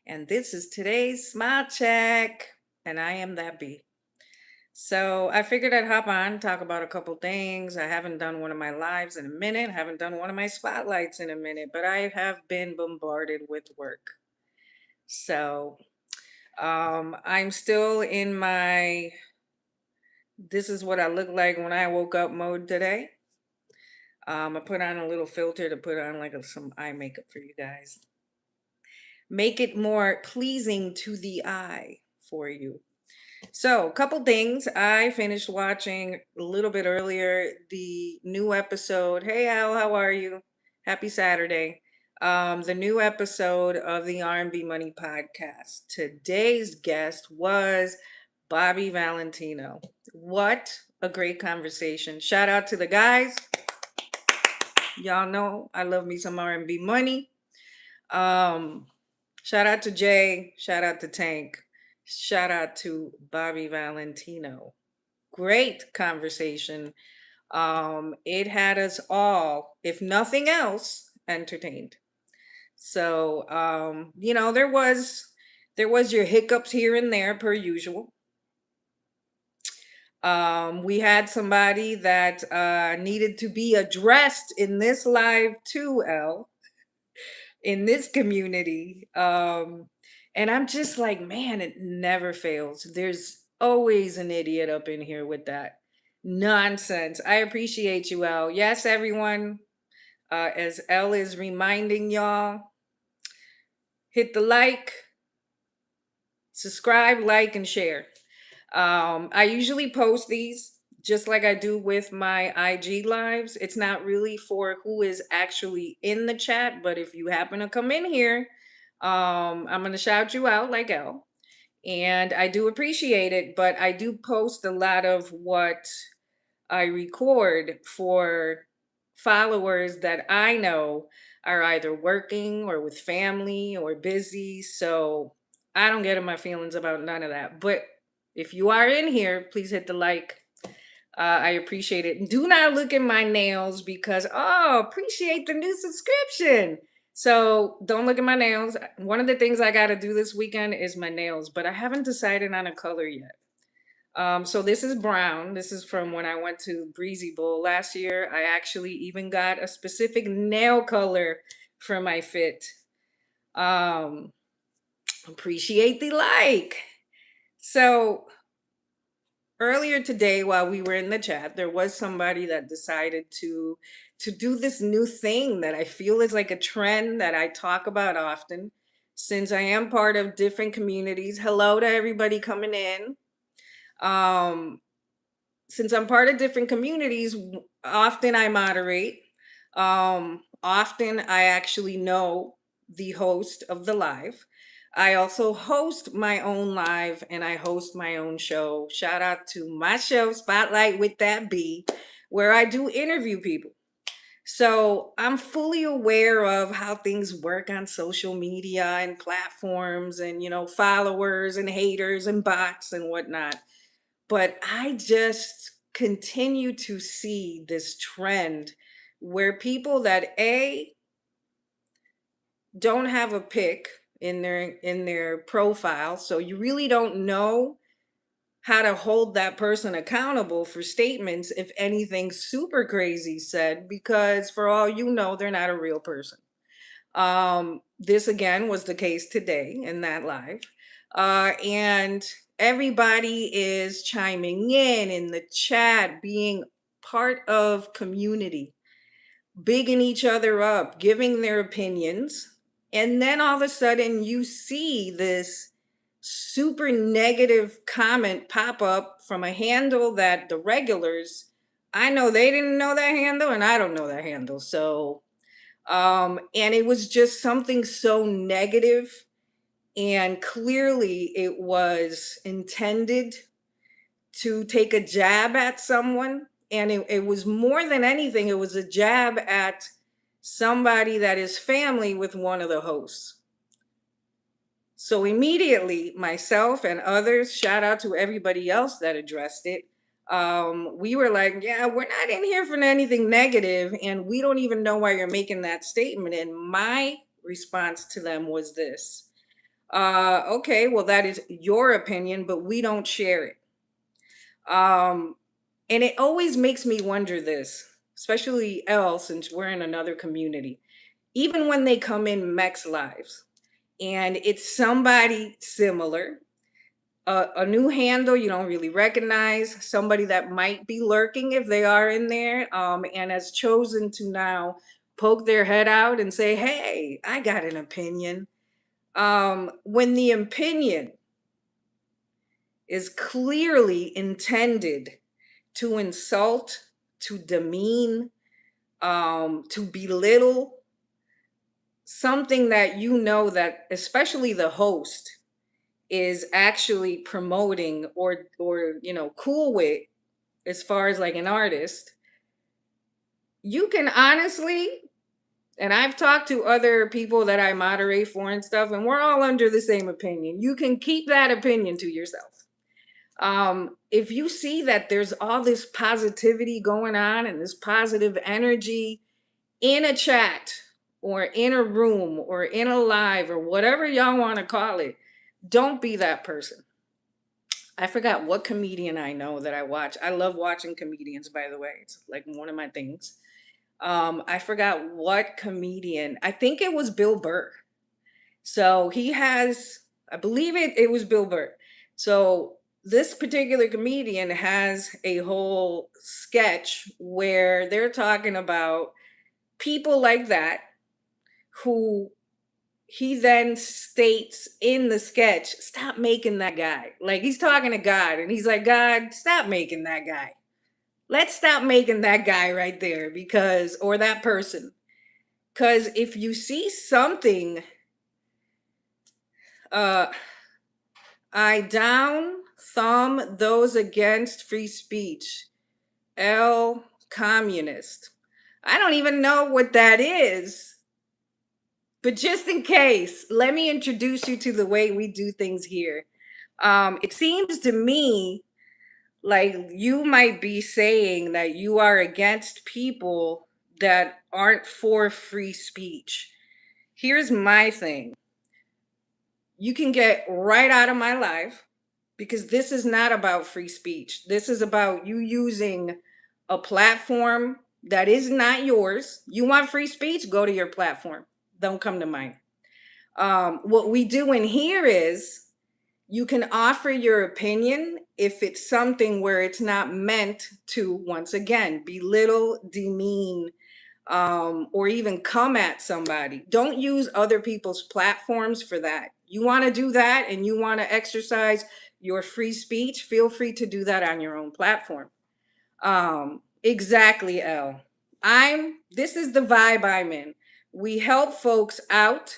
and this is today's Smile Check, and I am that bee. So I figured I'd hop on, talk about a couple things. I haven't done one of my lives in a minute, haven't done one of my spotlights in a minute, but I have been bombarded with work. So I'm still in my this is what I look like when I woke up mode today. I put on a little filter to put on some eye makeup for you guys. Make it more pleasing to the eye for you. So, a couple things. I finished watching a little bit earlier the new episode. Hey Al, how are you? Happy Saturday. The new episode of the R&B Money podcast. Today's guest was Bobby Valentino. What a great conversation. Shout out to the guys. Y'all know I love me some R&B money. Um, Shout out to Jay. Shout out to Tank. Shout out to Bobby Valentino. Great conversation. It had us all, if nothing else, entertained. So there was your hiccups here and there per usual. We had somebody that needed to be addressed in this live too, L, in this community. And I'm just like, man, it never fails. There's always an idiot up in here with that nonsense. I appreciate you, L. Yes, everyone. As L is reminding y'all, hit the like, subscribe, like, and share. I usually post these just like I do with my IG lives. It's not really for who is actually in the chat, but if you happen to come in here, I'm gonna shout you out like L. And I do appreciate it, but I do post a lot of what I record for followers that I know are either working or with family or busy. So I don't get in my feelings about none of that. But if you are in here, please hit the like. I appreciate it. Do not look at my nails because, appreciate the new subscription. So don't look at my nails. One of the things I got to do this weekend is my nails, but I haven't decided on a color yet. So this is brown. This is from when I went to Breezy Bowl last year. I actually even got a specific nail color for my fit. Um, Appreciate the like. So earlier today, while we were in the chat, there was somebody that decided to do this new thing that I feel is like a trend that I talk about often. Since I am part of different communities, hello to everybody coming in. Um, since I'm part of different communities, often I moderate. Often I actually know the host of the live. I also host my own live and I host my own show. Shout out to my show, Spotlight with That Bee, where I do interview people. So I'm fully aware of how things work on social media and platforms and, followers and haters and bots and whatnot. But I just continue to see this trend where people that don't have a pic in their profile, so you really don't know how to hold that person accountable for statements if anything super crazy said, because for all you know, they're not a real person. This again was the case today in that live. And everybody is chiming in the chat, being part of community, bigging each other up, giving their opinions. And then all of a sudden you see this super negative comment pop up from a handle that the regulars, I know they didn't know that handle and I don't know that handle. So and it was just something so negative, and clearly it was intended to take a jab at someone. And it was more than anything, it was a jab at somebody that is family with one of the hosts. So immediately, myself and others, shout out to everybody else that addressed it. We were like, yeah, we're not in here for anything negative, and we don't even know why you're making that statement. And my response to them was this: Okay, well, that is your opinion, but we don't share it. Um, and it always makes me wonder this, especially L, since we're in another community. Even when they come in Mex lives and it's somebody similar, a new handle you don't really recognize, somebody that might be lurking if they are in there, and has chosen to now poke their head out and say, "Hey, I got an opinion." When the opinion is clearly intended to insult, to demean, to belittle something that you know that especially the host is actually promoting or cool with, as far as like an artist, you can honestly, and I've talked to other people that I moderate for and stuff, and we're all under the same opinion. You can keep that opinion to yourself. If you see that there's all this positivity going on and this positive energy in a chat or in a room or in a live or whatever y'all want to call it, don't be that person. I forgot what comedian I know that I watch. I love watching comedians, by the way. It's like one of my things. I forgot what comedian. I think it was Bill Burr. So he has, I believe it was Bill Burr. So this particular comedian has a whole sketch where they're talking about people like that who he then states in the sketch, "Stop making that guy." Like he's talking to God and he's like, "God, stop making that guy. Let's stop making that guy right there because, or that person." Because if you see something, uh, I down thumb those against free speech. L communist. I don't even know what that is. But just in case, let me introduce you to the way we do things here. It seems to me like you might be saying that you are against people that aren't for free speech. Here's my thing: you can get right out of my life because this is not about free speech. This is about you using a platform that is not yours. You want free speech? Go to your platform. Don't come to mine. What we do in here is you can offer your opinion if it's something where it's not meant to, once again, belittle, demean, or even come at somebody. Don't use other people's platforms for that. You want to do that and you want to exercise your free speech, feel free to do that on your own platform. Exactly, L. This is the vibe I'm in. We help folks out,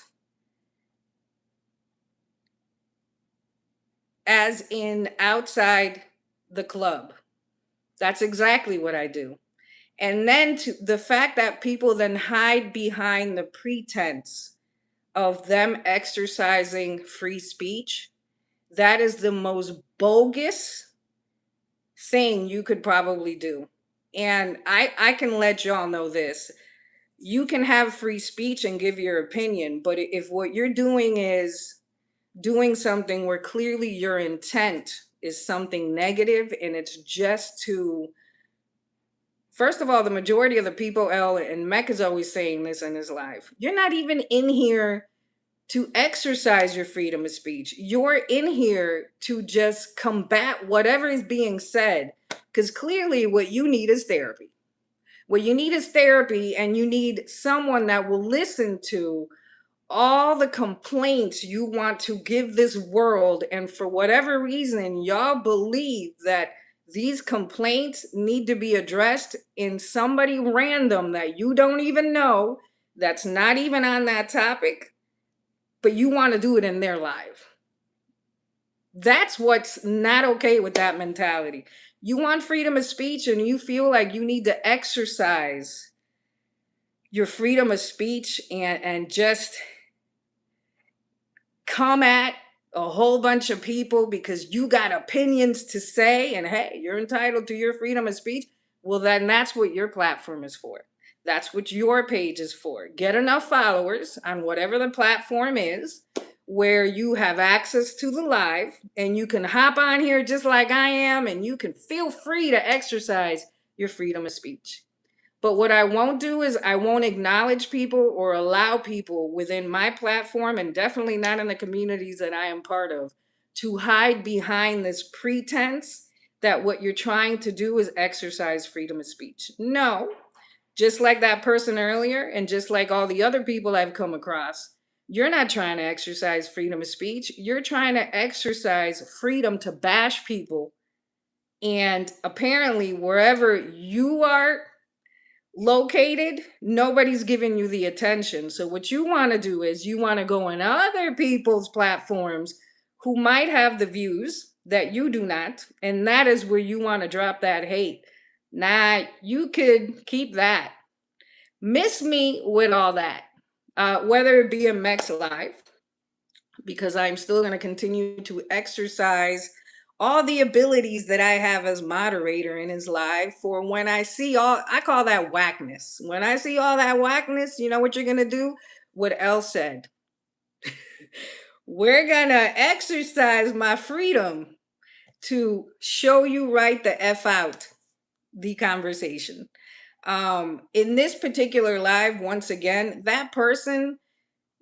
as in outside the club. That's exactly what I do. And then to the fact that people then hide behind the pretense of them exercising free speech, that is the most bogus thing you could probably do. And I can let y'all know this. You can have free speech and give your opinion, but if what you're doing is doing something where clearly your intent is something negative and it's just to, first of all, the majority of the people, L, and Mec is always saying this in his live, you're not even in here to exercise your freedom of speech. You're in here to just combat whatever is being said. Because clearly, what you need is therapy. What you need is therapy, and you need someone that will listen to all the complaints you want to give this world. And for whatever reason, y'all believe that these complaints need to be addressed in somebody random that you don't even know, that's not even on that topic, but you want to do it in their life. That's what's not okay with that mentality. You want freedom of speech and you feel like you need to exercise your freedom of speech and just come at a whole bunch of people because you got opinions to say, and hey, you're entitled to your freedom of speech. Well, then that's what your platform is for. That's what your page is for. Get enough followers on whatever the platform is where you have access to the live and you can hop on here just like I am and you can feel free to exercise your freedom of speech. But what I won't do is I won't acknowledge people or allow people within my platform, and definitely not in the communities that I am part of, to hide behind this pretense that what you're trying to do is exercise freedom of speech. No, just like that person earlier, and just like all the other people I've come across, you're not trying to exercise freedom of speech. You're trying to exercise freedom to bash people. And apparently, wherever you are located, nobody's giving you the attention. So what you want to do is you want to go on other people's platforms who might have the views that you do not, and that is where you want to drop that hate. Nah, you could keep that. Miss me with all that. Whether it be a Mex Live, because I'm still going to continue to exercise all the abilities that I have as moderator in his live, for when I see all, I call that whackness. When I see all that whackness, you know what you're going to do? What Elle said. We're going to exercise my freedom to show you right the F out the conversation. In this particular live, once again, that person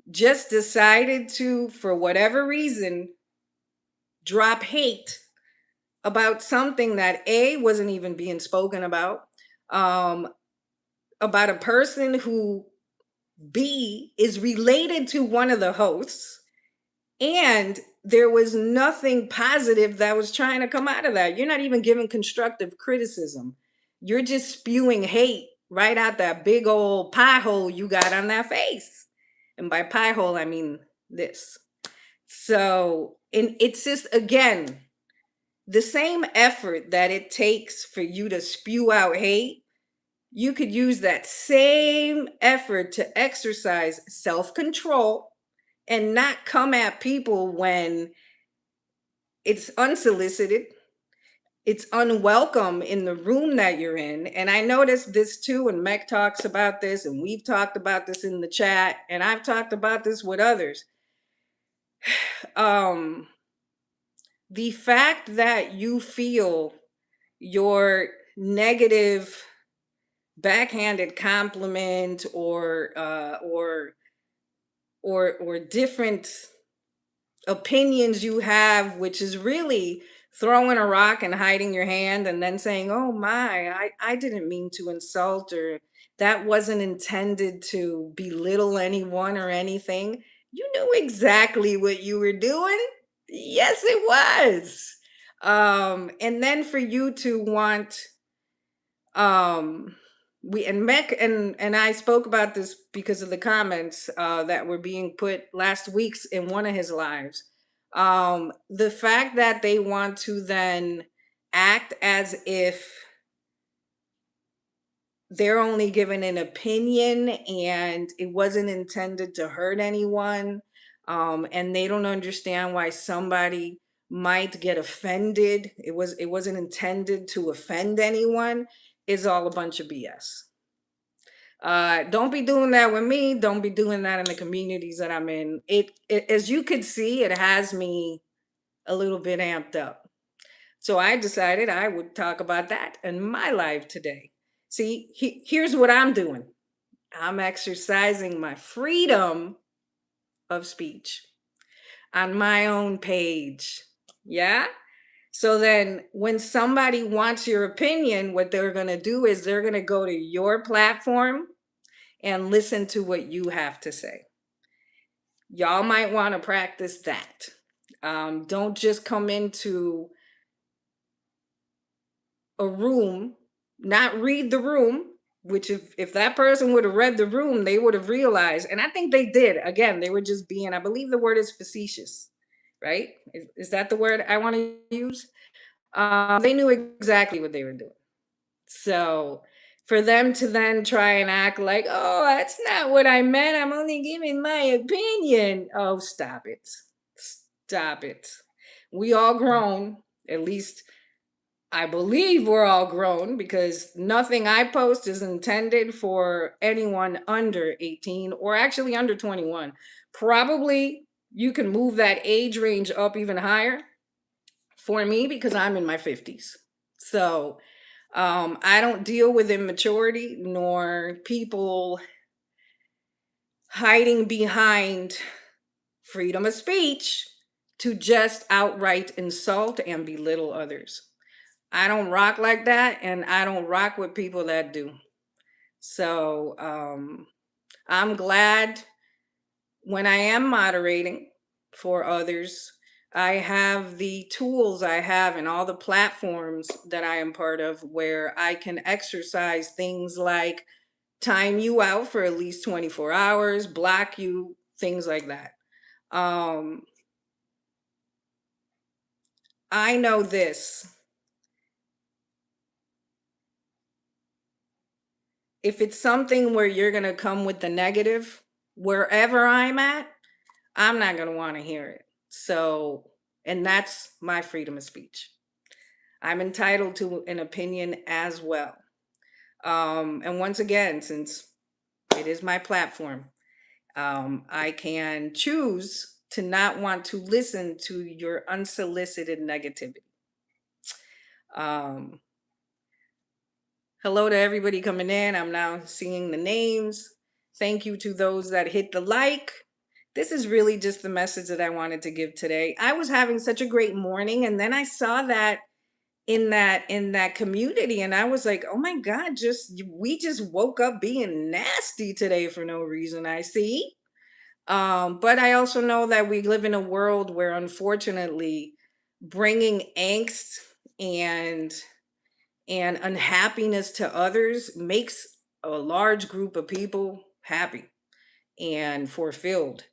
just decided to, for whatever reason, drop hate about something that A, wasn't even being spoken um, about a person who B, is related to one of the hosts, and there was nothing positive that was trying to come out of that. You're not even giving constructive criticism. You're just spewing hate right out that big old pie hole you got on that face. And by pie hole, I mean this. So, and it's just, again, the same effort that it takes for you to spew out hate, you could use that same effort to exercise self-control and not come at people when it's unsolicited, it's unwelcome in the room that you're in. And I noticed this too, and Mech talks about this, and we've talked about this in the chat, and I've talked about this with others. The fact that you feel your negative backhanded compliment or different opinions you have, which is really throwing a rock and hiding your hand and then saying, oh my, I didn't mean to insult, or that wasn't intended to belittle anyone or anything. You knew exactly what you were doing. Yes, it was. And then for you to want, we and Mech and I spoke about this because of the comments that were being put last week's in one of his lives. The fact that they want to then act as if they're only giving an opinion and it wasn't intended to hurt anyone, and they don't understand why somebody might get offended. It wasn't intended to offend anyone, is all a bunch of BS. Don't be doing that with me. Don't be doing that in the communities that I'm in. It, as you could see, it has me a little bit amped up. So I decided I would talk about that in my life today. See, here's what I'm doing. I'm exercising my freedom of speech on my own page. Yeah? So then when somebody wants your opinion, what they're going to do is they're going to go to your platform and listen to what you have to say. Y'all might want to practice that. Don't just come into a room, not read the room, which if that person would have read the room, they would have realized, and I think they did. Again, they were just being, I believe the word is facetious, right? Is that the word I want to use? They knew exactly what they were doing. So for them to then try and act like, oh, that's not what I meant, I'm only giving my opinion. Oh, stop it. Stop it. We all grown, at least I believe we're all grown, because nothing I post is intended for anyone under 18 or actually under 21. Probably You can move that age range up even higher for me because I'm in my 50s. So I don't deal with immaturity nor people hiding behind freedom of speech to just outright insult and belittle others. I don't rock like that, and I don't rock with people that do. So I'm glad when I am moderating for others, I have the tools I have and all the platforms that I am part of where I can exercise things like time you out for at least 24 hours, block you, things like that. Um, I know this. If it's something where you're going to come with the negative, wherever I'm at, I'm not going to want to hear it. So, and that's my freedom of speech. I'm entitled to an opinion as well. And once again, since it is my platform, I can choose to not want to listen to your unsolicited negativity. Um, Hello to everybody coming in. I'm now seeing the names. Thank you to those that hit the like. This is really just the message that I wanted to give today. I was having such a great morning, and then I saw that in that community, and I was like, oh my God, just we just woke up being nasty today for no reason. I see. But I also know that we live in a world where unfortunately bringing angst and and unhappiness to others makes a large group of people happy and fulfilled.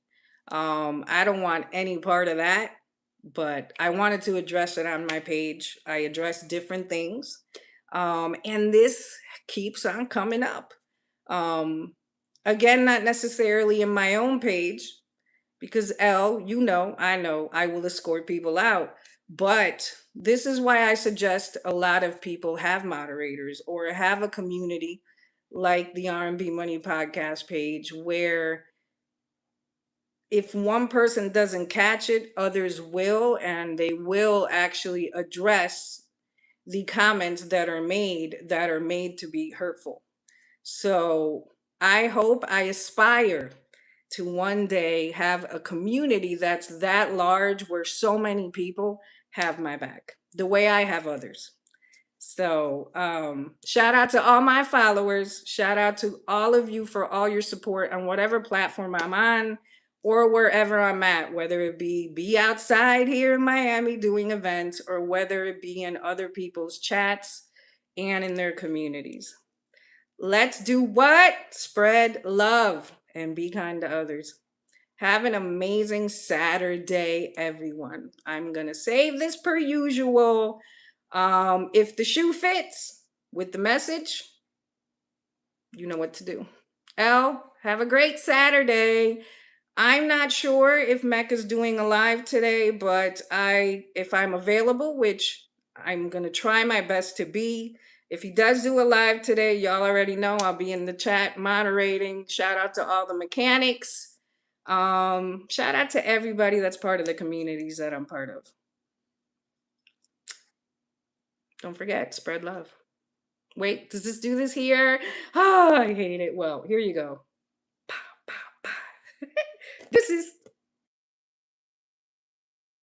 I don't want any part of that, but I wanted to address it on my page. I address different things, and this keeps on coming up. Um, Again, not necessarily in my own page, because I know I will escort people out. But this is why I suggest a lot of people have moderators or have a community like the R&B Money podcast page where if one person doesn't catch it, others will, and they will actually address the comments that are made to be hurtful. So I hope, I aspire to one day have a community that's that large where so many people have my back, the way I have others. So, shout out to all my followers. Shout out to all of you for all your support on whatever platform I'm on or wherever I'm at, whether it be outside here in Miami doing events or whether it be in other people's chats and in their communities. Let's do what? Spread love and be kind to others. Have an amazing Saturday, everyone. I'm going to save this per usual. If the shoe fits with the message, you know what to do. Have a great Saturday. I'm not sure if Mecca's is doing a live today, but if I'm available, which I'm gonna try my best to be. If he does do a live today, y'all already know I'll be in the chat moderating. Shout out to all the mechanics. Shout out to everybody that's part of the communities that I'm part of. Don't forget, spread love. Wait, does this do this here? Oh, I hate it. Well, here you go. Pow, pow, pow. This is